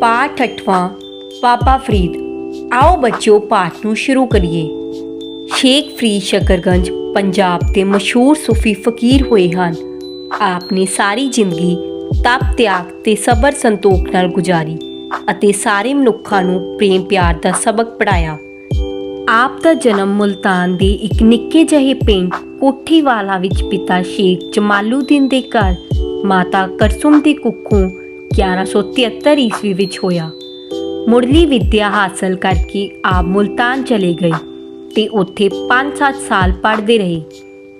पाठ 8वां बाबा फरीद। आओ बच्चों पाठ ਨੂੰ ਸ਼ੁਰੂ ਕਰੀਏ। ਸ਼ੇਖ ਫਰੀਦ ਸ਼ਕਰਗੰਜ ਪੰਜਾਬ ਦੇ ਮਸ਼ਹੂਰ ਸੂਫੀ ਫਕੀਰ ਹੋਏ ਹਨ। ਆਪ ਨੇ ਸਾਰੀ ਜ਼ਿੰਦਗੀ ਤਪ ਤਿਆਗ ਤੇ ਸਬਰ ਸੰਤੋਖ ਨਾਲ ਗੁਜ਼ਾਰੀ ਅਤੇ ਸਾਰੇ ਮਨੁੱਖਾਂ ਨੂੰ ਪ੍ਰੇਮ ਪਿਆਰ ਦਾ ਸਬਕ ਪੜ੍ਹਾਇਆ। ਆਪ ਦਾ ਜਨਮ ਮੁਲਤਾਨ ਦੇ ਇੱਕ ਨਿੱਕੇ ਜਿਹੇ ਪਿੰਡ ਕੋਠੀਵਾਲਾ ਵਿੱਚ ਪਿਤਾ ਸ਼ੇਖ ਜਮਾਲੂਦੀਨ ਦੇ ਘਰ ਮਾਤਾ ਕਰਸੁਮ ਦੀ ਕੁੱਖੋਂ 1173 ਈਸਵੀ ਵਿੱਚ ਹੋਇਆ। ਮੁੱਢਲੀ ਵਿੱਦਿਆ ਹਾਸਲ ਕਰਕੇ ਆਪ ਮੁਲਤਾਨ ਚਲੇ ਗਏ ਤੇ ਉੱਥੇ 5-7 ਸਾਲ ਪੜ੍ਹਦੇ ਰਹੇ।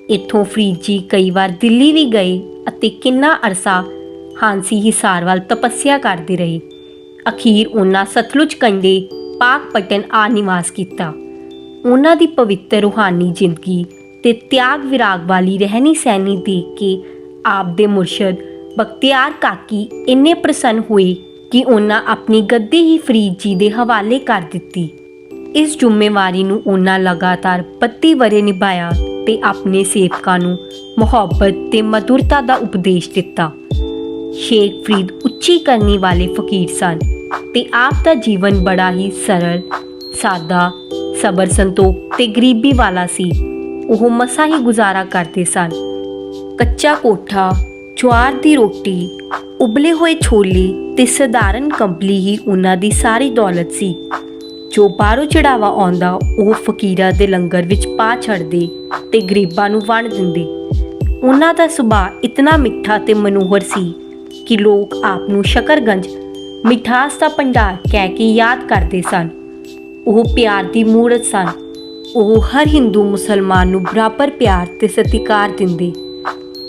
ਇੱਥੋਂ ਫਰੀਦ ਜੀ ਕਈ ਵਾਰ ਦਿੱਲੀ ਵੀ ਗਏ ਅਤੇ ਕਿੰਨਾ ਅਰਸਾ ਹਾਂਸੀ ਹਿਸਾਰ ਵੱਲ ਤਪੱਸਿਆ ਕਰਦੇ ਰਹੇ। ਅਖੀਰ ਉਹਨਾਂ ਸਤਲੁਜ ਕੰਢੇ ਪਾਕਪਟਨ ਆ ਨਿਵਾਸ ਕੀਤਾ। ਉਹਨਾਂ ਦੀ ਪਵਿੱਤਰ ਰੂਹਾਨੀ ਜ਼ਿੰਦਗੀ ਤੇ ਤਿਆਗ ਵਿਰਾਗ ਵਾਲੀ ਰਹਿਣੀ ਸਹਿਣੀ ਦੇਖ ਕੇ ਆਪ ਦੇ ਮੁਰਸ਼ਦ ਬਖਤਿਆਰ ਕਾਕੀ ਇੰਨੇ ਪ੍ਰਸੰਨ ਹੋਏ ਕਿ ਉਹਨਾਂ ਆਪਣੀ ਗੱਦੀ ਹੀ ਫਰੀਦ ਜੀ ਦੇ ਹਵਾਲੇ ਕਰ ਦਿੱਤੀ। ਇਸ ਜ਼ਿੰਮੇਵਾਰੀ ਨੂੰ ਉਹਨਾਂ ਲਗਾਤਾਰ 32 ਵਰ੍ਹੇ ਨਿਭਾਇਆ ਤੇ ਆਪਣੇ ਸੇਵਕਾਂ ਨੂੰ ਮੁਹੱਬਤ ਤੇ ਮਧੁਰਤਾ ਦਾ ਉਪਦੇਸ਼ ਦਿੱਤਾ। ਸ਼ੇਖ ਫਰੀਦ ਉੱਚੀ ਕਰਨੀ ਵਾਲੇ ਫਕੀਰ ਸਨ ਤੇ ਆਪ ਦਾ ਜੀਵਨ ਬੜਾ ਹੀ ਸਰਲ ਸਾਦਾ ਸਬਰ ਸੰਤੋਖ ਤੇ ਗਰੀਬੀ ਵਾਲਾ ਸੀ। ਉਹ ਮਸਾਂ ਹੀ ਗੁਜ਼ਾਰਾ ਕਰਦੇ ਸਨ। ਕੱਚਾ ਕੋਠਾ, ਜਵਾਰ ਦੀ ਰੋਟੀ, ਉਬਲੇ ਹੋਏ ਛੋਲੇ ਤੇ ਸਧਾਰਨ ਕੰਬਲੀ ਹੀ ਉਹਨਾਂ ਦੀ ਸਾਰੀ ਦੌਲਤ ਸੀ। ਜੋ ਬਾਹਰੋਂ ਚੜਾਵਾ ਆਉਂਦਾ ਉਹ ਫਕੀਰਾਂ ਦੇ ਲੰਗਰ ਵਿੱਚ ਪਾ ਛੱਡਦੇ ਤੇ ਗਰੀਬਾਂ ਨੂੰ ਵੰਡ ਦਿੰਦੇ। ਉਹਨਾਂ ਦਾ ਸੁਭਾਅ ਇਤਨਾ ਮਿੱਠਾ ਤੇ ਮਨੋਹਰ ਸੀ ਕਿ ਲੋਕ ਆਪ ਨੂੰ ਸ਼ਕਰਗੰਜ ਮਿਠਾਸ ਦਾ ਭੰਡਾਰ ਕਹਿ ਕੇ ਯਾਦ ਕਰਦੇ ਸਨ। ਉਹ ਪਿਆਰ ਦੀ ਮੂਰਤ ਸਨ। ਉਹ ਹਰ ਹਿੰਦੂ ਮੁਸਲਮਾਨ ਨੂੰ ਬਰਾਬਰ ਪਿਆਰ ਤੇ ਸਤਿਕਾਰ ਦਿੰਦੇ।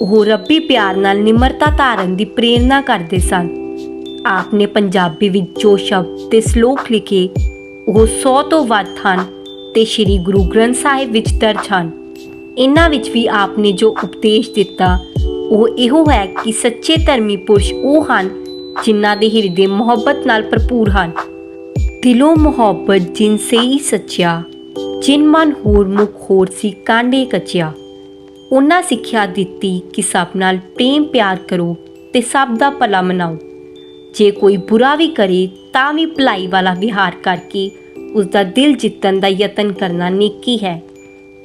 ਉਹ ਰੱਬੀ ਪਿਆਰ ਨਾਲ ਨਿਮਰਤਾ ਧਾਰਨ ਦੀ ਪ੍ਰੇਰਨਾ ਕਰਦੇ ਸਨ। ਆਪ ਨੇ ਪੰਜਾਬੀ ਵਿੱਚ ਜੋ ਸ਼ਬਦ ਤੇ ਸਲੋਕ ਲਿਖੇ ਉਹ 100 ਤੋਂ ਵੱਧ ਹਨ ਤੇ ਸ੍ਰੀ ਗੁਰੂ ਗ੍ਰੰਥ ਸਾਹਿਬ ਵਿੱਚ ਦਰਜ ਹਨ। ਇਹਨਾਂ ਵਿੱਚ ਵੀ ਆਪ ਨੇ ਜੋ ਉਪਦੇਸ਼ ਦਿੱਤਾ ਉਹ ਇਹੋ ਹੈ ਕਿ ਸੱਚੇ ਧਰਮੀ ਪੁਰਸ਼ ਉਹ ਹਨ ਜਿਨ੍ਹਾਂ ਦੇ ਹਿਰਦੇ ਮੁਹੱਬਤ ਨਾਲ ਭਰਪੂਰ ਹਨ। ਦਿਲੋਂ ਮੁਹੱਬਤ ਜਿਨ ਸਈ ਸੱਚਿਆ, ਜਿਨ ਮਨ ਹੋਰ ਮੁਖ ਹੋਰ ਸੀ ਕਾਂਡੇ ਕੱਚਿਆ। ਉਹਨਾਂ ਸਿੱਖਿਆ ਦਿੱਤੀ ਕਿ ਸਭ ਨਾਲ ਪ੍ਰੇਮ ਪਿਆਰ ਕਰੋ ਤੇ ਸਭ ਦਾ ਭਲਾ ਮਨਾਓ। ਜੇ ਕੋਈ ਬੁਰਾ ਵੀ ਕਰੇ ਤਾਂ ਵੀ ਭਲਾਈ ਵਾਲਾ ਵਿਹਾਰ ਕਰਕੇ ਉਸ ਦਾ ਦਿਲ ਜਿੱਤਣ ਦਾ ਯਤਨ ਕਰਨਾ ਨੇਕੀ ਹੈ।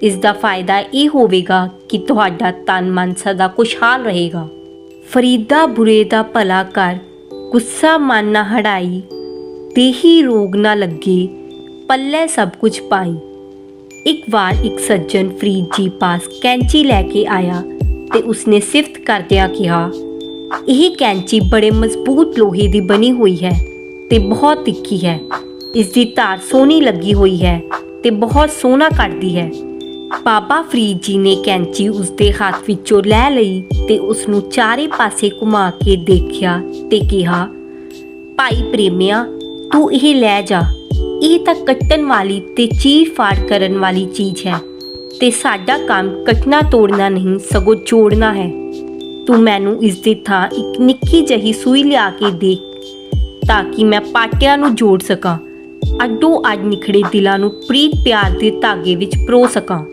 ਇਸ ਦਾ ਫਾਇਦਾ ਇਹ ਹੋਵੇਗਾ ਕਿ ਤੁਹਾਡਾ ਤਨ ਮਨ ਸਦਾ ਖੁਸ਼ਹਾਲ ਰਹੇਗਾ। ਫਰੀਦਾ ਬੁਰੇ ਦਾ ਭਲਾ ਕਰ, ਗੁੱਸਾ ਮਨ ਨਾ ਹੜਾਈ, ਦੇਹੀ ਰੋਗ ਨਾ ਲੱਗੇ, ਪੱਲੇ ਸਭ ਕੁਝ ਪਾਈ। ਇੱਕ ਵਾਰ ਇੱਕ ਸੱਜਣ ਫਰੀਦ ਜੀ ਪਾਸ ਕੈਂਚੀ ਲੈ ਕੇ ਆਇਆ ਤੇ ਉਸਨੇ ਸਿਫਤ ਕਰਦਿਆਂ ਕਿਹਾ, ਇਹ ਕੈਂਚੀ ਬੜੇ ਮਜ਼ਬੂਤ ਲੋਹੇ ਦੀ ਬਣੀ ਹੋਈ ਹੈ ਤੇ ਬਹੁਤ ਤਿੱਖੀ ਹੈ। ਇਸ ਦੀ ਧਾਰ ਸੋਹਣੀ ਲੱਗੀ ਹੋਈ ਹੈ ਤੇ ਬਹੁਤ ਸੋਹਣਾ ਕੱਟਦੀ ਹੈ। ਬਾਬਾ ਫਰੀਦ ਜੀ ਨੇ ਕੈਂਚੀ ਉਸਦੇ ਹੱਥ ਵਿੱਚੋਂ ਲੈ ਲਈ ਤੇ ਉਸਨੂੰ ਚਾਰੇ ਪਾਸੇ ਘੁਮਾ ਕੇ ਦੇਖਿਆ ਤੇ ਕਿਹਾ, ਭਾਈ ਪ੍ਰੇਮਿਆ ਤੂੰ ਇਹ ਲੈ ਜਾ। ਇਹ ਤਾਂ ਕੱਟਣ ਵਾਲੀ ਤੇ ਚੀਰ ਫਾੜ ਕਰਨ ਵਾਲੀ ਚੀਜ਼ ਹੈ ਤੇ ਸਾਡਾ ਕੰਮ ਕੱਟਣਾ ਤੋੜਨਾ ਨਹੀਂ ਸਗੋਂ ਜੋੜਨਾ ਹੈ। ਤੂੰ ਮੈਨੂੰ ਇਸ ਦੀ ਥਾਂ ਇੱਕ ਨਿੱਕੀ ਜਿਹੀ ਸੂਈ ਲਿਆ ਕੇ ਦੇ ਤਾਂ ਕਿ ਮੈਂ ਪਾਟਿਆਂ ਨੂੰ ਜੋੜ ਸਕਾਂ, ਅੱਡੋ ਅੱਡ ਨਿਖੜੇ ਦਿਲਾਂ ਨੂੰ ਪ੍ਰੀਤ ਪਿਆਰ ਦੇ ਧਾਗੇ ਵਿੱਚ ਪਰੋ ਸਕਾਂ।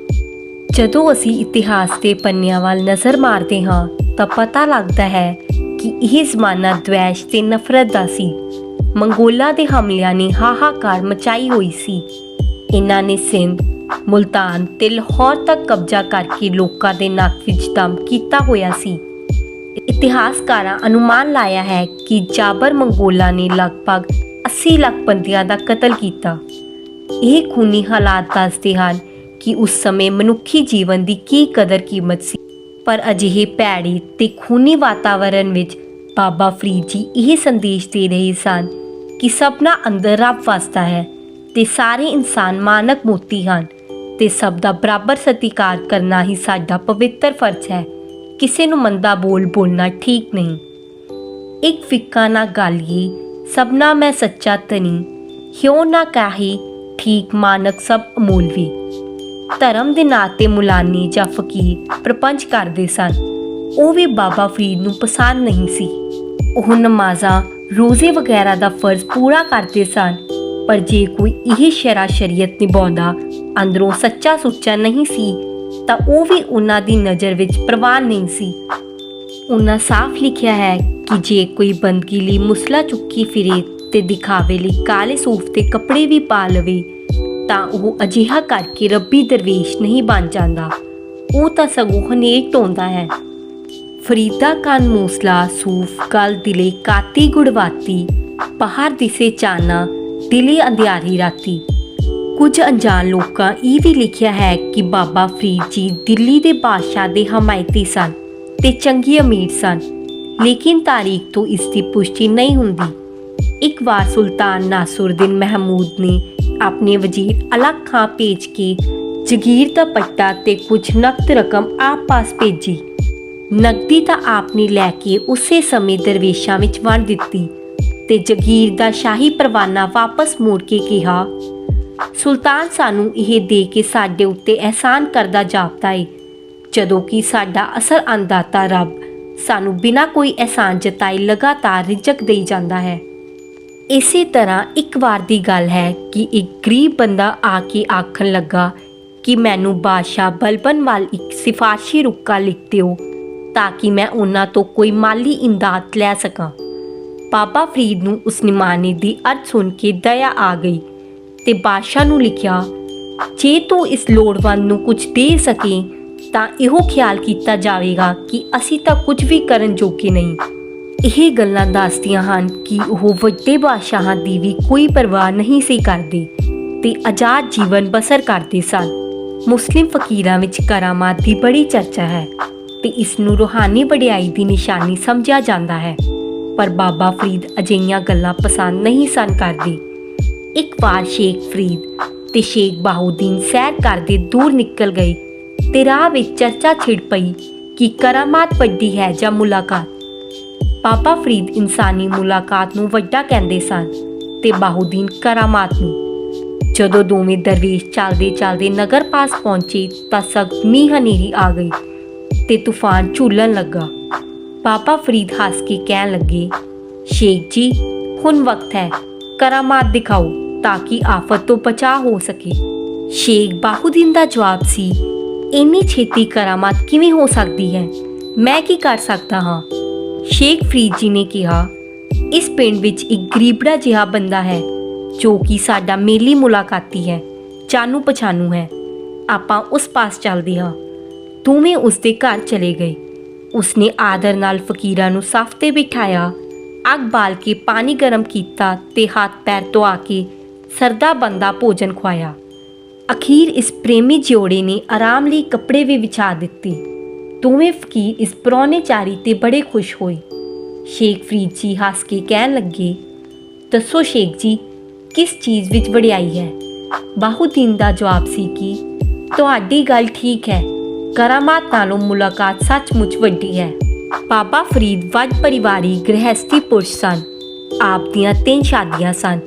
ਜਦੋਂ ਅਸੀਂ ਇਤਿਹਾਸ ਦੇ ਪੰਨਿਆਂ ਵੱਲ ਨਜ਼ਰ ਮਾਰਦੇ ਹਾਂ ਤਾਂ ਪਤਾ ਲੱਗਦਾ ਹੈ ਕਿ ਇਹ ਜ਼ਮਾਨਾ ਦਵੈਸ਼ ਤੇ ਨਫ਼ਰਤ ਦਾ ਸੀ। ਮੰਗੋਲਾਂ ਦੇ ਹਮਲਿਆਂ ਨੇ ਹਾਹਾਕਾਰ ਮਚਾਈ ਹੋਈ ਸੀ। ਇਹਨਾਂ ਨੇ ਸਿੰਧ, ਮੁਲਤਾਨ ਤੇ ਲਾਹੌਰ ਤੱਕ ਕਬਜ਼ਾ ਕਰਕੇ ਲੋਕਾਂ ਦੇ ਨੱਕ ਵਿੱਚ ਦਮ ਕੀਤਾ ਹੋਇਆ ਸੀ। ਇਤਿਹਾਸਕਾਰਾਂ ਅਨੁਮਾਨ ਲਾਇਆ ਹੈ ਕਿ ਜਾਬਰ ਮੰਗੋਲਾਂ ਨੇ ਲਗਭਗ 80 ਲੱਖ ਬੰਦਿਆਂ ਦਾ ਕਤਲ ਕੀਤਾ। ਇਹ ਖੂਨੀ ਹਾਲਾਤ ਦੱਸਦੇ ਹਨ ਕਿ ਉਸ ਸਮੇਂ ਮਨੁੱਖੀ ਜੀਵਨ ਦੀ ਕੀ ਕਦਰ ਕੀਮਤ ਸੀ। ਪਰ ਅਜਿਹੇ ਭੈੜੇ ਤੇ ਖੂਨੀ ਵਾਤਾਵਰਣ ਵਿੱਚ ਬਾਬਾ ਫਰੀਦ ਜੀ ਇਹ ਸੰਦੇਸ਼ ਦੇ ਰਹੇ ਸਨ ਕਿ ਸਭਨਾਂ ਅੰਦਰ ਰੱਬ ਵਸਦਾ ਹੈ ਤੇ ਸਾਰੇ ਇਨਸਾਨ ਮਾਨਕ ਮੋਤੀ ਹਨ ਤੇ ਸਭ ਦਾ ਬਰਾਬਰ ਸਤਿਕਾਰ ਕਰਨਾ ਹੀ ਸਾਡਾ ਪਵਿੱਤਰ ਫਰਜ਼ ਹੈ। ਕਿਸੇ ਨੂੰ ਮੰਦਾ ਬੋਲ ਬੋਲਣਾ ਠੀਕ ਨਹੀਂ। ਇੱਕ ਫਿੱਕਾ ਨਾ ਗਾਲੀਏ ਸਭਨਾ ਮੈਂ ਸੱਚਾ ਤਨੀ, ਹਿਉ ਨਾ ਕਾਹੀ ਠੀਕ ਮਾਨਕ ਸਭ ਅਮੋਲਵੀ। ਧਰਮ ਦੇ ਨਾਂ 'ਤੇ ਮੁਲਾਨੀ ਜਾਂ ਫਕੀਰ ਪ੍ਰਪੰਚ ਕਰਦੇ ਸਨ। ਉਹ ਵੀ ਬਾਬਾ ਫਰੀਦ ਨੂੰ ਪਸੰਦ ਨਹੀਂ ਸੀ। ਉਹ ਨਮਾਜ਼ਾਂ ਰੋਜ਼ੇ ਵਗੈਰਾ ਦਾ ਫਰਜ਼ ਪੂਰਾ ਕਰਦੇ ਸਨ, ਪਰ ਜੇ ਕੋਈ ਇਹ ਸ਼ਰੀਅਤ ਨਿਭਾਉਂਦਾ ਅੰਦਰੋਂ ਸੱਚਾ ਸੁੱਚਾ ਨਹੀਂ ਸੀ ਤਾਂ ਉਹ ਵੀ ਉਹਨਾਂ ਦੀ ਨਜ਼ਰ ਵਿੱਚ ਪ੍ਰਵਾਨ ਨਹੀਂ ਸੀ। ਉਹਨਾਂ ਸਾਫ਼ ਲਿਖਿਆ ਹੈ ਕਿ ਜੇ ਕੋਈ ਬੰਦਗੀ ਲਈ ਮੁਸਲਾ ਚੁੱਕੀ ਫਿਰੇ ਤੇ ਦਿਖਾਵੇ ਲਈ ਕਾਲੇ ਸੂਫ ਤੇ ਕੱਪੜੇ ਵੀ ਪਾ ਲਵੇ ਤਾਂ ਉਹ ਅਜਿਹਾ ਕਰਕੇ ਰੱਬੀ ਦਰਵੇਸ਼ ਨਹੀਂ ਬਣ ਜਾਂਦਾ, ਉਹ ਤਾਂ ਸਗੋਂ ਹਨੇਰ ਢੋਂਦਾ ਹੈ। ਫਰੀਦਾ ਕੰਨ ਮੂਸਲਾ ਸੂਫ ਗਲ ਦਿਲੇ ਕਾਤੀ ਗੁੜਵਾਤੀ, ਬਾਹਰ ਦਿਸੇ ਚਾਨਾ ਦਿਲੇ ਅੰਧਿਆਰੀ ਰਾਤੀ। ਕੁਝ ਅਣਜਾਣ ਲੋਕਾਂ ਇਹ ਵੀ ਲਿਖਿਆ ਹੈ ਕਿ ਬਾਬਾ ਫਰੀਦ ਜੀ ਦਿੱਲੀ ਦੇ ਬਾਦਸ਼ਾਹ ਦੇ ਹਮਾਇਤੀ ਸਨ ਤੇ ਚੰਗੇ ਅਮੀਰ ਸਨ, ਲੇਕਿਨ ਤਾਰੀਖ ਤੋਂ ਇਸ ਦੀ ਪੁਸ਼ਟੀ ਨਹੀਂ ਹੁੰਦੀ। ਇੱਕ ਵਾਰ ਸੁਲਤਾਨ ਨਾਸੁਰਦੀਨ ਮਹਿਮੂਦ ਨੇ ਆਪਣੇ ਵਜ਼ੀਰ ਅਲਗ ਖਾਂ ਭੇਜ ਕੇ ਜਗੀਰ ਦਾ ਪੱਟਾ ਤੇ ਕੁਝ ਨਕਦ ਰਕਮ ਆਪ ਪਾਸ ਭੇਜੀ। ਨਕਦੀ ਤਾਂ ਆਪ ਨੇ ਲੈ ਕੇ ਉਸੇ ਸਮੇਂ ਦਰਵੇਸ਼ਾਂ ਵਿੱਚ ਵੰਡ ਦਿੱਤੀ ਤੇ ਜਗੀਰ ਦਾ ਸ਼ਾਹੀ ਪਰਵਾਨਾ ਵਾਪਸ ਮੋੜ ਕੇ ਕਿਹਾ, ਸੁਲਤਾਨ ਸਾਨੂੰ ਇਹ ਦੇ ਕੇ ਸਾਡੇ ਉੱਤੇ ਅਹਿਸਾਨ ਕਰਦਾ ਜਾਪਦਾ ਏ, ਜਦੋਂ ਕਿ ਸਾਡਾ ਅਸਲ ਅੰਨਦਾਤਾ ਰੱਬ ਸਾਨੂੰ ਬਿਨਾਂ ਕੋਈ ਅਹਿਸਾਨ ਜਤਾਏ ਲਗਾਤਾਰ ਰਿਜ਼ਕ ਦੇਈ ਜਾਂਦਾ ਹੈ। ਇਸੇ ਤਰ੍ਹਾਂ ਇੱਕ ਵਾਰ ਦੀ ਗੱਲ ਹੈ ਕਿ ਇੱਕ ਗਰੀਬ ਬੰਦਾ ਆ ਕੇ ਆਖਣ ਲੱਗਾ ਕਿ ਮੈਨੂੰ ਬਾਦਸ਼ਾਹ ਬਲਬਨ ਵੱਲ ਇੱਕ ਸਿਫਾਰਸ਼ੀ ਰੁਕਾ ਲਿਖ ਦਿਓ ਤਾਂ ਕਿ ਮੈਂ ਉਹਨਾਂ ਤੋਂ ਕੋਈ ਮਾਲੀ ਇਮਦਾਦ ਲੈ ਸਕਾਂ। ਬਾਬਾ ਫਰੀਦ ਨੂੰ ਉਸ ਨਿਮਾਣੇ ਦੀ ਅਰਜ਼ ਸੁਣ ਕੇ ਦਇਆ ਆ ਗਈ ਤੇ ਬਾਦਸ਼ਾਹ ਨੂੰ ਲਿਖਿਆ, ਜੇ ਤੂੰ ਇਸ ਲੋੜਵੰਦ ਨੂੰ ਕੁਝ ਦੇ ਸਕੇ ਤਾਂ ਇਹੋ ਖਿਆਲ ਕੀਤਾ ਜਾਵੇਗਾ ਕਿ ਅਸੀਂ ਤਾਂ ਕੁਝ ਵੀ ਕਰਨ ਜੋਗੇ ਨਹੀਂ। ਇਹ ਗੱਲਾਂ ਦੱਸਦੀਆਂ ਹਨ ਕਿ ਉਹ ਵੱਡੇ ਬਾਦਸ਼ਾਹਾਂ ਦੀ ਵੀ ਕੋਈ ਪਰਵਾਹ ਨਹੀਂ ਸੀ ਕਰਦੇ ਤੇ ਆਜ਼ਾਦ ਜੀਵਨ ਬਸਰ ਕਰਦੇ ਸਨ। ਮੁਸਲਿਮ ਫਕੀਰਾਂ ਵਿੱਚ ਕਰਾਮਾਤ ਦੀ ਬੜੀ ਚਰਚਾ ਹੈ ਤੇ ਇਸ ਨੂੰ ਰੂਹਾਨੀ ਵਡਿਆਈ ਦੀ ਨਿਸ਼ਾਨੀ ਸਮਝਿਆ ਜਾਂਦਾ ਹੈ, ਪਰ ਬਾਬਾ ਫਰੀਦ ਅਜਿਹੀਆਂ ਗੱਲਾਂ ਪਸੰਦ ਨਹੀਂ ਸਨ ਕਰਦੇ। ਇੱਕ ਵਾਰ ਸ਼ੇਖ ਫਰੀਦ ਤੇ ਸ਼ੇਖ ਬਾਹਉਦੀਨ ਸੈਰ ਕਰਦੇ ਦੂਰ ਨਿਕਲ ਗਏ ਤੇ ਰਾਹ ਵਿੱਚ ਚਰਚਾ ਛਿੜ ਪਈ ਕਿ ਕਰਾਮਾਤ ਵੱਡੀ ਹੈ ਜਾਂ ਮੁਲਾਕਾਤ। ਬਾਬਾ ਫਰੀਦ ਇਨਸਾਨੀ ਮੁਲਾਕਾਤ ਨੂੰ ਵੱਡਾ ਕਹਿੰਦੇ ਸਨ ਤੇ ਬਾਹਉਦੀਨ ਕਰਾਮਾਤ ਨੂੰ। ਜਦੋਂ ਦੋਵੇਂ ਦਰਵੇਸ਼ ਚੱਲਦੇ ਚੱਲਦੇ ਨਗਰ ਪਾਸ ਪਹੁੰਚੇ ਤਾਂ ਸਖਤ ਮੀਂਹ ਹਨੇਰੀ ਆ ਗਈ ਤੇ ਤੂਫਾਨ ਝੂਲਣ ਲੱਗਾ। ਬਾਬਾ ਫਰੀਦ ਹੱਸ ਕੇ ਕਹਿਣ ਲੱਗੇ, ਸ਼ੇਖ ਜੀ ਹੁਣ ਵਕਤ ਹੈ, ਕਰਾਮਾਤ ਦਿਖਾਓ ਤਾਂ ਕਿ ਆਫਤ ਤੋਂ ਬਚਾਅ ਹੋ ਸਕੇ। ਸ਼ੇਖ ਬਾਹਉਦੀਨ ਦਾ ਜਵਾਬ ਸੀ, ਇੰਨੀ ਛੇਤੀ ਕਰਾਮਾਤ ਕਿਵੇਂ ਹੋ ਸਕਦੀ ਹੈ, ਮੈਂ ਕੀ ਕਰ ਸਕਦਾ ਹਾਂ। ਸ਼ੇਖ ਫਰੀਦ ਜੀ ਨੇ ਕਿਹਾ, ਇਸ ਪਿੰਡ ਵਿੱਚ ਇੱਕ ਗਰੀਬੜਾ ਜਿਹਾ ਬੰਦਾ ਹੈ ਜੋ ਕਿ ਸਾਡਾ ਮੇਲੀ ਮੁਲਾਕਾਤੀ ਹੈ, ਜਾਣੂ ਪਛਾਣੂ ਹੈ, ਆਪਾਂ ਉਸ ਪਾਸ ਚੱਲਦੇ ਹਾਂ। ਦੋਵੇਂ ਉਸ ਦੇ ਘਰ ਚਲੇ ਗਏ। ਉਸਨੇ ਆਦਰ ਨਾਲ ਫਕੀਰਾਂ ਨੂੰ ਸਫ਼ 'ਤੇ ਬਿਠਾਇਆ, ਅੱਗ ਬਾਲ ਕੇ ਪਾਣੀ ਗਰਮ ਕੀਤਾ ਤੇ ਹੱਥ ਪੈਰ ਧੁਆ ਕੇ ਸਰਦਾ ਬੰਦਾ ਭੋਜਨ ਖਵਾਇਆ। ਅਖੀਰ ਇਸ ਪ੍ਰੇਮੀ ਜੋੜੇ ਨੇ ਆਰਾਮ ਲਈ ਕੱਪੜੇ ਵੀ ਵਿਛਾ ਦਿੱਤੇ। ਦੋਵੇਂ ਫਕੀਰ ਇਸ ਪ੍ਰਾਹੁਣੇਚਾਰੀ ਤੇ ਬੜੇ ਖੁਸ਼ ਹੋਏ। ਸ਼ੇਖ ਫਰੀਦ ਜੀ ਹੱਸ ਕੇ ਕਹਿਣ ਲੱਗੇ, ਦੱਸੋ ਸ਼ੇਖ ਜੀ, ਕਿਸ ਚੀਜ਼ ਵਿੱਚ ਵਡਿਆਈ ਹੈ। ਬਾਹਉਦੀਨ ਦਾ ਜਵਾਬ ਸੀ ਕਿ ਤੁਹਾਡੀ ਗੱਲ ਠੀਕ ਹੈ, ਕਰਾਮਾਤ ਨਾਲੋਂ ਮੁਲਾਕਾਤ ਸੱਚਮੁੱਚ ਵੱਡੀ ਹੈ। ਬਾਬਾ ਫਰੀਦ ਵੱਡ ਪਰਿਵਾਰੀ ਗ੍ਰਹਿਸਥੀ ਪੁਰਸ਼ ਸਨ। ਆਪ ਦੀਆਂ 3 ਸ਼ਾਦੀਆਂ ਸਨ,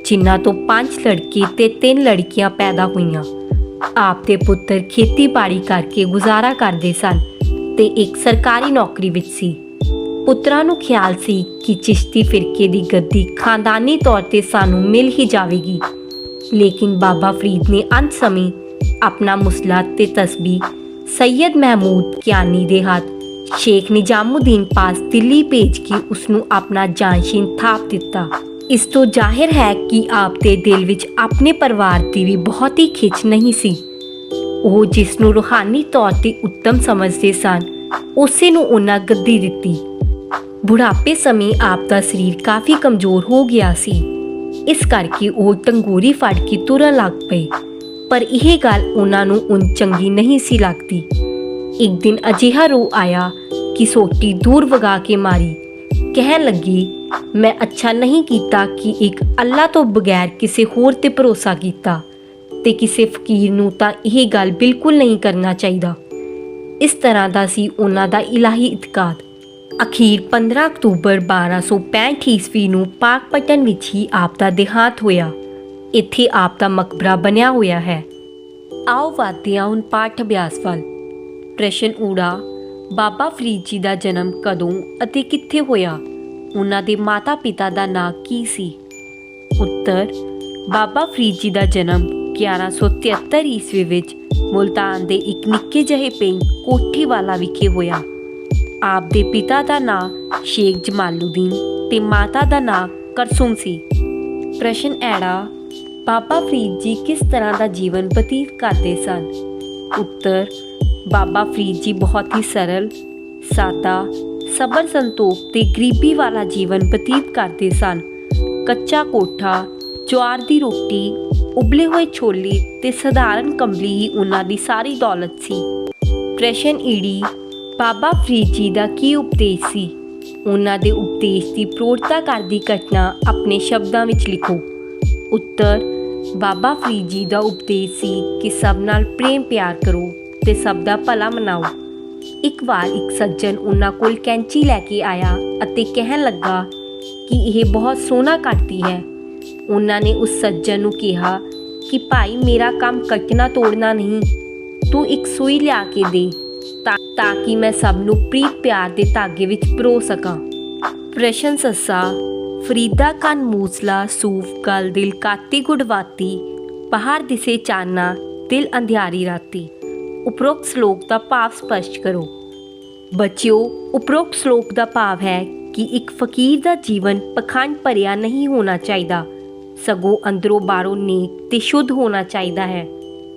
ਜਿਨ੍ਹਾਂ ਤੋਂ 5 ਲੜਕੇ ਤੇ 3 ਲੜਕੀਆਂ ਪੈਦਾ ਹੋਈਆਂ। ਆਪ ਦੇ ਪੁੱਤਰ ਖੇਤੀਬਾੜੀ ਕਰਕੇ ਗੁਜ਼ਾਰਾ ਕਰਦੇ ਸਨ ਤੇ ਇੱਕ ਸਰਕਾਰੀ ਨੌਕਰੀ ਵਿੱਚ ਸੀ। ਪੁੱਤਰਾਂ ਨੂੰ ਖਿਆਲ ਸੀ ਕਿ ਚਿਸ਼ਤੀ ਫਿਰਕੇ ਦੀ ਗੱਦੀ ਖਾਨਦਾਨੀ ਤੌਰ 'ਤੇ ਸਾਨੂੰ ਮਿਲ ਹੀ ਜਾਵੇਗੀ, ਲੇਕਿਨ ਬਾਬਾ ਫਰੀਦ ਨੇ ਅੰਤ ਸਮੇਂ ਆਪਣਾ ਮੁਸਲਾ ਤੇ ਤਸਬੀਹ ਸੈਯਦ ਮਹਿਮੂਦ ਕਿਆਨੀ ਦੇ ਹੱਥ ਸ਼ੇਖ ਨਿਜ਼ਾਮੁਦੀਨ ਪਾਸ ਦਿੱਲੀ ਭੇਜ ਕੇ ਉਸ ਨੂੰ ਆਪਣਾ ਜਾਨਸ਼ੀਨ ਥਾਪ ਦਿੱਤਾ। ਇਸ ਤੋਂ ਜ਼ਾਹਿਰ ਹੈ ਕਿ ਆਪ ਦੇ ਦਿਲ ਵਿੱਚ ਆਪਣੇ ਪਰਿਵਾਰ ਦੀ ਵੀ ਬਹੁਤੀ ਖਿੱਚ ਨਹੀਂ ਸੀ। ਉਹ ਜਿਸ ਨੂੰ ਰੂਹਾਨੀ ਤੌਰ 'ਤੇ ਉੱਤਮ ਸਮਝਦੇ ਸਨ, ਉਸੇ ਨੂੰ ਉਹਨਾਂ ਗੱਦੀ ਦਿੱਤੀ। ਬੁਢਾਪੇ ਸਮੇਂ ਆਪ ਦਾ ਸਰੀਰ ਕਾਫੀ ਕਮਜ਼ੋਰ ਹੋ ਗਿਆ ਸੀ, ਇਸ ਕਰਕੇ ਉਹ ਟੰਗੋਰੀ ਫੜ ਕੇ ਤੁਰਨ ਲੱਗ ਪਏ, ਪਰ ਇਹ ਗੱਲ ਉਹਨਾਂ ਨੂੰ ਉਨ ਚੰਗੀ ਨਹੀਂ ਸੀ ਲੱਗਦੀ। ਇੱਕ ਦਿਨ ਅਜਿਹਾ ਰੋ ਆਇਆ ਕਿ ਸੋਟੀ ਦੂਰ ਵਗਾ ਕੇ ਮਾਰੀ। ਕਹਿਣ ਲੱਗੀ, ਮੈਂ ਅੱਛਾ ਨਹੀਂ ਕੀਤਾ ਕਿ ਇੱਕ ਅੱਲਾ ਤੋਂ ਬਗੈਰ ਕਿਸੇ ਹੋਰ ਤੇ ਭਰੋਸਾ ਕੀਤਾ ਤੇ ਕਿਸੇ ਫਕੀਰ ਨੂੰ ਤਾਂ ਇਹ ਗੱਲ ਬਿਲਕੁਲ ਨਹੀਂ ਕਰਨਾ ਚਾਹੀਦਾ। ਇਸ ਤਰ੍ਹਾਂ ਦਾ ਸੀ ਉਹਨਾਂ ਦਾ ਇਲਾਹੀ ਇਤਕਾਦ। ਅਖੀਰ 15 ਅਕਤੂਬਰ 1265 ਈਸਵੀ ਨੂੰ ਪਾਕਪਟਨ ਵਿੱਚ ਹੀ ਆਪ ਦਾ ਦੇਹਾਂਤ ਹੋਇਆ। ਇੱਥੇ ਆਪ ਦਾ ਮਕਬਰਾ ਬਣਿਆ ਹੋਇਆ ਹੈ। ਆਓ ਵਧਦੇ ਹਾਂ ਹੁਣ ਪਾਠ ਅਭਿਆਸ ਵੱਲ। ਪ੍ਰਸ਼ਨ ਊੜਾ, ਬਾਬਾ ਫਰੀਦ ਜੀ ਦਾ ਜਨਮ ਕਦੋਂ ਅਤੇ ਕਿੱਥੇ ਹੋਇਆ? ਉਹਨਾਂ ਦੇ ਮਾਤਾ ਪਿਤਾ ਦਾ ਨਾਂ ਕੀ ਸੀ? ਉੱਤਰ, ਬਾਬਾ ਫਰੀਦ ਜੀ ਦਾ ਜਨਮ 1173 ਈਸਵੀ ਵਿੱਚ ਮੁਲਤਾਨ ਦੇ ਇੱਕ ਨਿੱਕੇ ਜਿਹੇ ਪਿੰਡ ਕੋਠੀਵਾਲਾ ਵਿਖੇ ਹੋਇਆ। ਆਪ ਦੇ ਪਿਤਾ ਦਾ ਨਾਂ ਸ਼ੇਖ ਜਮਾਲੁਦੀਨ ਤੇ ਮਾਤਾ ਦਾ ਨਾਂ ਕਰਸੁਮ ਸੀ। ਪ੍ਰਸ਼ਨ ਐੜਾ ਬਾਬਾ ਫਰੀਦ ਜੀ ਕਿਸ ਤਰ੍ਹਾਂ ਦਾ ਜੀਵਨ ਬਤੀਤ ਕਰਦੇ ਸਨ? ਉੱਤਰ ਬਾਬਾ ਫਰੀਦ ਜੀ ਬਹੁਤ ਹੀ ਸਰਲ, ਸਾਦਾ, ਸਬਰ ਸੰਤੋਖ ਤੇ ਗਰੀਬੀ ਵਾਲਾ ਜੀਵਨ ਬਤੀਤ ਕਰਦੇ ਸਨ। ਕੱਚਾ ਕੋਠਾ, ਜਵਾਰ ਦੀ ਰੋਟੀ, ਉਬਲੇ ਹੋਏ ਛੋਲੇ ਤੇ ਸਧਾਰਨ ਕੰਬਲੀ ਹੀ ਉਹਨਾਂ ਦੀ ਸਾਰੀ ਦੌਲਤ ਸੀ। ਪ੍ਰਸ਼ਨ ਈੜੀ ਬਾਬਾ ਫਰੀਦ ਜੀ ਦਾ ਕੀ ਉਪਦੇਸ਼ ਸੀ? ਉਹਨਾਂ ਦੇ ਉਪਦੇਸ਼ ਦੀ ਪ੍ਰੋੜਤਾ ਕਰਦੀ ਘਟਨਾ ਆਪਣੇ ਸ਼ਬਦਾਂ ਵਿੱਚ ਲਿਖੋ। ਉੱਤਰ ਬਾਬਾ ਫਰੀਦ ਜੀ ਦਾ ਉਪਦੇਸ਼ ਸੀ ਕਿ ਸਭ ਨਾਲ ਪ੍ਰੇਮ ਪਿਆਰ ਕਰੋ ਤੇ ਸਭ ਦਾ ਭਲਾ ਮਨਾਓ। ਇੱਕ ਵਾਰ ਇੱਕ ਸੱਜਣ ਉਹਨਾਂ ਕੋਲ ਕੈਂਚੀ ਲੈ ਕੇ ਆਇਆ ਅਤੇ ਕਹਿਣ ਲੱਗਾ ਕਿ ਇਹ ਬਹੁਤ ਸੋਹਣਾ ਕੱਟਦੀ ਹੈ। ਉਹਨਾਂ ਨੇ ਉਸ ਸੱਜਣ ਨੂੰ ਕਿਹਾ ਕਿ ਭਾਈ ਮੇਰਾ ਕੰਮ ਕੱਟਣਾ ਤੋੜਨਾ ਨਹੀਂ, ਤੂੰ ਇੱਕ ਸੂਈ ਲਿਆ ਕੇ ਦੇ ਤਾਂ ਕਿ ਮੈਂ ਸਭ ਨੂੰ ਪ੍ਰੀਤ ਪਿਆਰ ਦੇ ਧਾਗੇ ਵਿੱਚ ਪਰੋ ਸਕਾਂ। ਪ੍ਰਸ਼ਨ ਸੱਸਾ ਫਰੀਦਾ ਕੰਨ ਮੂਸਲਾ ਸੂਫ ਗਲ ਦਿਲ ਕਾਤੀ ਗੁੜਵਾਤੀ ਬਾਹਰ ਦਿਸੇ ਚਾਨਣਾ ਦਿਲ ਅੰਧਿਆਰੀ ਰਾਤੀ। ਉਪਰੋਕਤ ਸ਼ਲੋਕ ਦਾ ਭਾਵ ਸਪਸ਼ਟ ਕਰੋ। ਬੱਚਿਓ, ਉਪਰੋਕਤ ਸ਼ਲੋਕ ਦਾ ਭਾਵ ਹੈ ਕਿ ਇੱਕ ਫਕੀਰ ਦਾ ਜੀਵਨ ਪਖੰਡ ਭਰਿਆ ਨਹੀਂ ਹੋਣਾ ਚਾਹੀਦਾ, ਸਗੋਂ ਅੰਦਰੋਂ ਬਾਹਰੋਂ ਨੇਕ ਤੇ ਸ਼ੁੱਧ ਹੋਣਾ ਚਾਹੀਦਾ ਹੈ।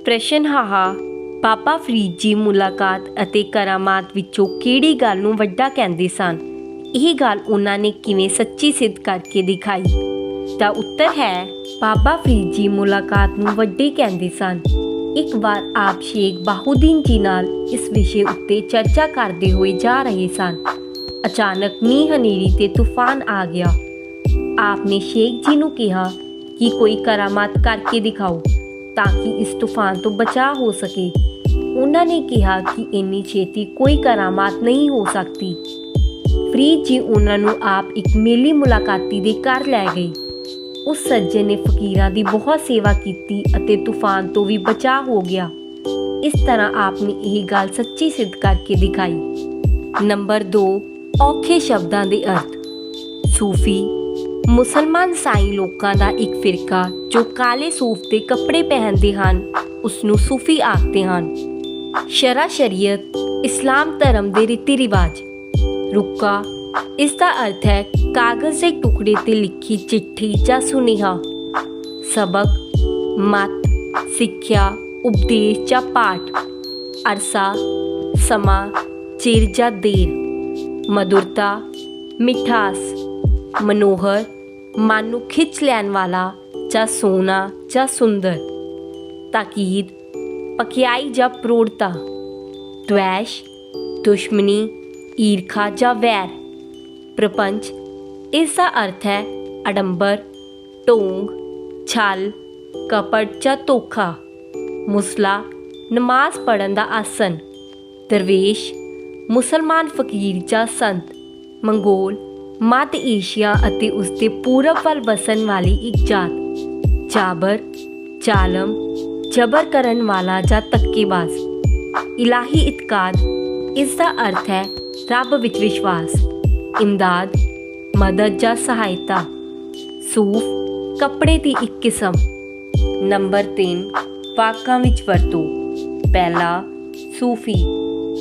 ਪ੍ਰਸ਼ਨ ਹਾਹਾ ਬਾਬਾ ਫਰੀਦ ਜੀ ਮੁਲਾਕਾਤ ਅਤੇ ਕਰਾਮਾਤ ਵਿੱਚੋਂ ਕਿਹੜੀ ਗੱਲ ਨੂੰ ਵੱਡਾ ਕਹਿੰਦੇ ਸਨ? ਇਹ ਗੱਲ ਉਹਨਾਂ ਨੇ ਕਿਵੇਂ ਸੱਚੀ ਸਿੱਧ ਕਰਕੇ ਦਿਖਾਈ? ਤਾਂ ਉੱਤਰ ਹੈ ਬਾਬਾ ਫਰੀਦ ਜੀ ਮੁਲਾਕਾਤ ਨੂੰ ਵੱਡੇ ਕਹਿੰਦੇ ਸਨ। ਇੱਕ ਵਾਰ ਆਪ ਸ਼ੇਖ ਬਾਹਉਦੀਨ ਜੀ ਨਾਲ ਇਸ ਵਿਸ਼ੇ ਉੱਤੇ ਚਰਚਾ ਕਰਦੇ ਹੋਏ ਜਾ ਰਹੇ ਸਨ। ਅਚਾਨਕ ਮੀਂਹ ਹਨੇਰੀ ਤੇ ਤੂਫਾਨ ਆ ਗਿਆ। ਆਪ ਨੇ ਸ਼ੇਖ ਜੀ ਨੂੰ ਕਿਹਾ ਕਿ ਕੋਈ ਕਰਾਮਾਤ ਕਰਕੇ ਦਿਖਾਓ ਤਾਂ ਕਿ ਇਸ ਤੂਫਾਨ ਤੋਂ ਬਚਾਅ ਹੋ ਸਕੇ। ਉਹਨਾਂ ਨੇ ਕਿਹਾ ਕਿ ਇੰਨੀ ਛੇਤੀ ਕੋਈ ਕਰਾਮਾਤ ਨਹੀਂ ਹੋ ਸਕਦੀ। ਫਰੀਦ ਜੀ ਉਹਨਾਂ ਨੂੰ ਆਪ ਇੱਕ ਮੇਲੀ ਮੁਲਾਕਾਤੀ ਦੇ ਘਰ ਲੈ ਗਏ। ਉਸ ਸੱਜਣ ਨੇ ਫਕੀਰਾਂ ਦੀ ਬਹੁਤ ਸੇਵਾ ਕੀਤੀ ਅਤੇ ਤੂਫਾਨ ਤੋਂ ਵੀ ਬਚਾਅ ਹੋ ਗਿਆ। ਇਸ ਤਰ੍ਹਾਂ ਆਪ ਨੇ ਇਹ ਗੱਲ ਸੱਚੀ ਸਿੱਧ ਕਰਕੇ ਦਿਖਾਈ। ਨੰਬਰ 2 ਔਖੇ ਸ਼ਬਦਾਂ ਦੇ ਅਰਥ। ਸੂਫੀ ਮੁਸਲਮਾਨ ਸਾਈ ਲੋਕਾਂ ਦਾ ਇੱਕ ਫਿਰਕਾ ਜੋ ਕਾਲੇ ਸੂਫ ਦੇ ਕੱਪੜੇ ਪਹਿਨਦੇ ਹਨ, ਉਸ ਨੂੰ ਸੂਫੀ ਆਖਦੇ ਹਨ। ਸ਼ਰਾ ਸ਼ਰੀਅਤ ਇਸਲਾਮ ਧਰਮ ਦੇ ਰੀਤੀ ਰਿਵਾਜ। ਰੁੱਕਾ ਇਸ ਦਾ ਅਰਥ ਹੈ ਕਾਗਜ਼ ਦੇ ਟੁਕੜੇ ਤੇ ਲਿਖੀ ਚਿੱਠੀ ਜਾਂ ਸੁਨੇਹਾ। ਸਬਕ ਮਤ, ਸਿੱਖਿਆ, ਉਪਦੇਸ਼ ਜਾਂ ਪਾਠ। ਅਰਸਾ ਸਮਾਂ, ਚਿਰ ਜਾਂ ਦੇਰ। ਮਧੁਰਤਾ ਮਿਠਾਸ। ਮਨੋਹਰ ਮਨ ਨੂੰ ਖਿੱਚ ਲੈਣ ਵਾਲਾ ਜਾਂ ਸੋਹਣਾ ਜਾਂ ਸੁੰਦਰ। ਤਾਕੀਦ ਪਕਿਆਈ ਜਾਂ ਪ੍ਰੋੜਤਾ। ਦਵੈਸ਼ ਦੁਸ਼ਮਣੀ, ਈਰਖਾ ਜਾਂ ਵੈਰ। ਪ੍ਰਪੰਚ ਇਸ ਦਾ ਅਰਥ ਹੈ ਅਡੰਬਰ, ਢੋਂਗ, ਛਲ, ਕਪਟ ਜਾਂ ਧੋਖਾ। ਮੁਸਲਾ ਨਮਾਜ਼ ਪੜ੍ਹਨ ਦਾ ਆਸਨ। ਦਰਵੇਸ਼ ਮੁਸਲਮਾਨ ਫਕੀਰ ਜਾਂ ਸੰਤ। ਮੰਗੋਲ ਮੱਧ ਏਸ਼ੀਆ ਅਤੇ ਉਸਦੇ ਪੂਰਬ ਵੱਲ ਵਸਣ ਵਾਲੀ ਇੱਕ ਜਾਤ। ਜਾਬਰ ਜ਼ਾਲਮ, ਜਬਰ ਕਰਨ ਵਾਲਾ ਜਾਂ ਧੱਕੇਬਾਜ਼। ਇਲਾਹੀ ਇਤਕਾਦ ਇਸ ਦਾ ਅਰਥ ਹੈ ਰੱਬ ਵਿੱਚ ਵਿਸ਼ਵਾਸ। ਇਮਦਾਦ ਮਦਦ ਜਾਂ ਸਹਾਇਤਾ। ਸੂਫ ਕੱਪੜੇ ਦੀ ਇੱਕ ਕਿਸਮ। ਨੰਬਰ 3 ਵਾਕਾਂ ਵਿੱਚ ਵਰਤੋ। ਪਹਿਲਾ ਸੂਫੀ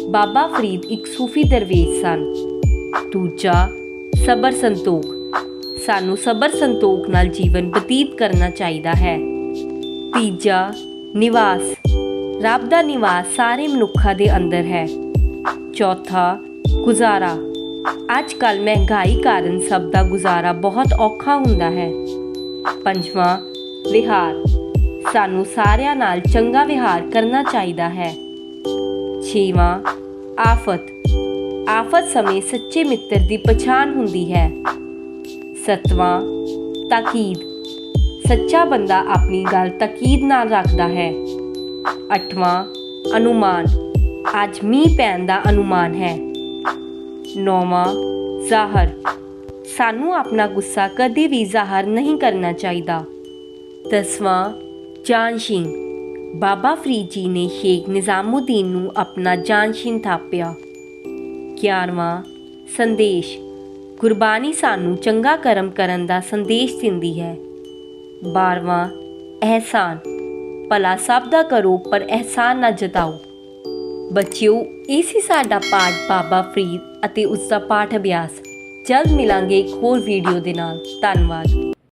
ਬਾਬਾ ਫਰੀਦ ਇੱਕ ਸੂਫੀ ਦਰਵੇਸ਼ ਸਨ। ਦੂਜਾ ਸਬਰ ਸੰਤੋਖ ਸਾਨੂੰ ਸਬਰ ਸੰਤੋਖ ਨਾਲ ਜੀਵਨ ਬਤੀਤ ਕਰਨਾ ਚਾਹੀਦਾ ਹੈ। ਤੀਜਾ ਨਿਵਾਸ ਰੱਬ ਦਾ ਨਿਵਾਸ ਸਾਰੇ ਮਨੁੱਖਾਂ ਦੇ ਅੰਦਰ ਹੈ। ਚੌਥਾ ਗੁਜ਼ਾਰਾ ਅੱਜ ਕੱਲ੍ਹ ਮਹਿੰਗਾਈ ਕਾਰਨ ਸਭ ਦਾ ਗੁਜ਼ਾਰਾ ਬਹੁਤ ਔਖਾ ਹੁੰਦਾ ਹੈ। ਪੰਜਵਾਂ ਵਿਹਾਰ ਸਾਨੂੰ ਸਾਰਿਆਂ ਨਾਲ ਚੰਗਾ ਵਿਹਾਰ ਕਰਨਾ ਚਾਹੀਦਾ ਹੈ। ਛੇਵਾਂ ਆਫਤ ਆਫਤ ਸਮੇਂ ਸੱਚੇ ਮਿੱਤਰ ਦੀ ਪਛਾਣ ਹੁੰਦੀ ਹੈ। ਸੱਤਵਾਂ ਤਾਕੀਦ ਸੱਚਾ ਬੰਦਾ ਆਪਣੀ ਗੱਲ ਤਾਕੀਦ ਨਾਲ ਰੱਖਦਾ ਹੈ। ਅੱਠਵਾਂ ਅਨੁਮਾਨ ਅੱਜ ਮੀਂਹ ਪੈਣ ਦਾ ਅਨੁਮਾਨ ਹੈ। ਨੌਵਾਂ ਜ਼ਾਹਰ ਸਾਨੂੰ ਆਪਣਾ ਗੁੱਸਾ ਕਦੇ ਵੀ ਜ਼ਾਹਰ ਨਹੀਂ ਕਰਨਾ ਚਾਹੀਦਾ। ਦਸਵਾਂ ਜਾਨਸ਼ੀਨ ਬਾਬਾ ਫਰੀਦ ਜੀ ਨੇ ਸ਼ੇਖ ਨਿਜ਼ਾਮੁਦੀਨ ਨੂੰ ਆਪਣਾ ਜਾਨਸ਼ੀਨ ਥਾਪਿਆ। 11ਵਾਂ ਸੰਦੇਸ਼ ਗੁਰਬਾਣੀ ਸਾਨੂੰ ਚੰਗਾ ਕਰਮ ਕਰਨ ਦਾ ਸੰਦੇਸ਼ ਦਿੰਦੀ ਹੈ। 12ਵਾਂ ਅਹਿਸਾਨ ਭਲਾ ਸਭ ਦਾ ਕਰੋ ਪਰ ਅਹਿਸਾਨ ਨਾ ਜਤਾਓ। ਬੱਚਿਓ, ਇਹ ਸੀ ਸਾਡਾ ਪਾਠ ਬਾਬਾ ਫਰੀਦ ਅਤੇ ਉਸ ਦਾ ਪਾਠ ਅਭਿਆਸ। ਜਲਦ ਮਿਲਾਂਗੇ ਇੱਕ ਹੋਰ ਵੀਡੀਓ ਦੇ ਨਾਲ। ਧੰਨਵਾਦ।